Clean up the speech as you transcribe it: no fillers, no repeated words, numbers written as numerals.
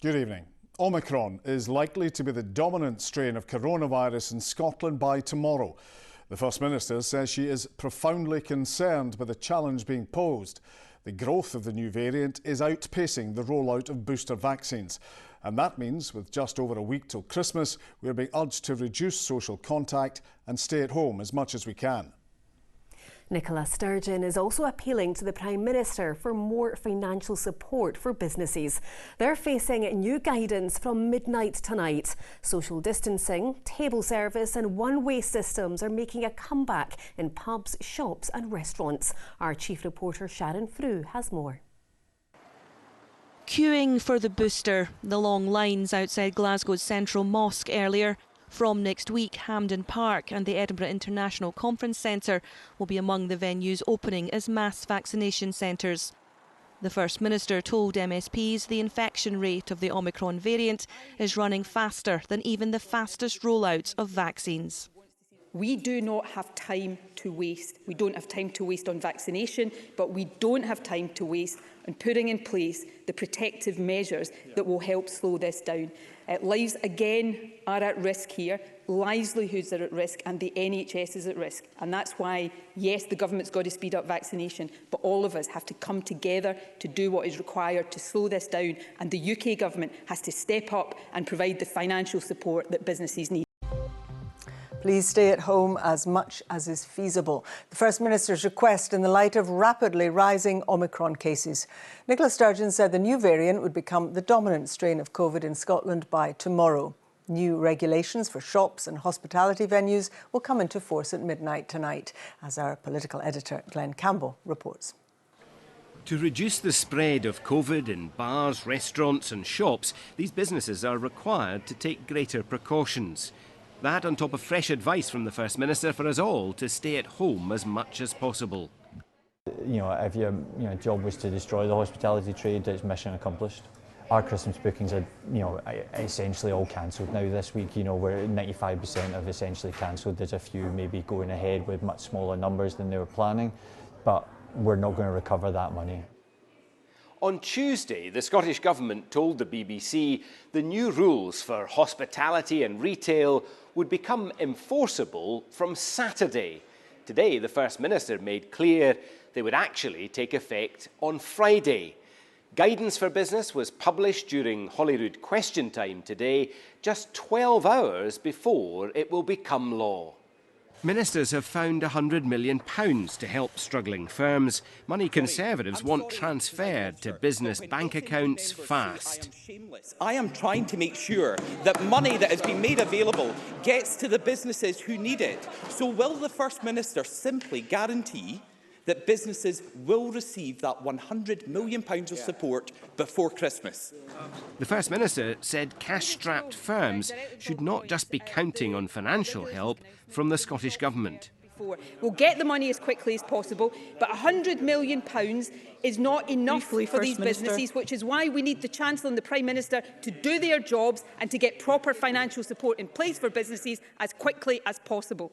Good evening. Omicron is likely to be the dominant strain of coronavirus in Scotland by tomorrow. The First Minister says she is profoundly concerned by the challenge being posed. The growth of the new variant is outpacing the rollout of booster vaccines. And that means, with just over a week till Christmas, we are being urged to reduce social contact and stay at home as much as we can. Nicola Sturgeon is also appealing to the Prime Minister for more financial support for businesses. They're facing new guidance from midnight tonight. Social distancing, table service and one-way systems are making a comeback in pubs, shops and restaurants. Our chief reporter Sharon Frew has more. Queuing for the booster, the long lines outside Glasgow's Central Mosque earlier. From next week, Hampden Park and the Edinburgh International Conference Centre will be among the venues opening as mass vaccination centres. The First Minister told MSPs the infection rate of the Omicron variant is running faster than even the fastest rollout of vaccines. We do not have time to waste. We don't have time to waste on vaccination, but we don't have time to waste on putting in place the protective measures that will help slow this down. Lives, again, are at risk here. Livelihoods are at risk and the NHS is at risk. And that's why, yes, the government's got to speed up vaccination, but all of us have to come together to do what is required to slow this down. And the UK government has to step up and provide the financial support that businesses need. Please stay at home as much as is feasible. The First Minister's request in the light of rapidly rising Omicron cases. Nicola Sturgeon said the new variant would become the dominant strain of COVID in Scotland by tomorrow. New regulations for shops and hospitality venues will come into force at midnight tonight, as our political editor Glenn Campbell reports. To reduce the spread of COVID in bars, restaurants and shops, these businesses are required to take greater precautions. That on top of fresh advice from the First Minister for us all to stay at home as much as possible. If your job was to destroy the hospitality trade, it's mission accomplished. Our Christmas bookings are, essentially all cancelled now this week. We're 95% have essentially cancelled. There's a few maybe going ahead with much smaller numbers than they were planning, but we're not going to recover that money. On Tuesday, the Scottish Government told the BBC the new rules for hospitality and retail would become enforceable from Saturday. Today, the First Minister made clear they would actually take effect on Friday. Guidance for business was published during Holyrood Question Time today, just 12 hours before it will become law. Ministers have found £100 million to help struggling firms. Money Conservatives want transferred to business bank accounts fast. I am trying to make sure that money that has been made available gets to the businesses who need it. So will the First Minister simply guarantee that businesses will receive that £100 million of support before Christmas? The First Minister said cash-strapped firms should not just be counting on financial help from the Scottish Government. We'll get the money as quickly as possible, but £100 million is not enough for these businesses, which is why we need the Chancellor and the Prime Minister to do their jobs and to get proper financial support in place for businesses as quickly as possible.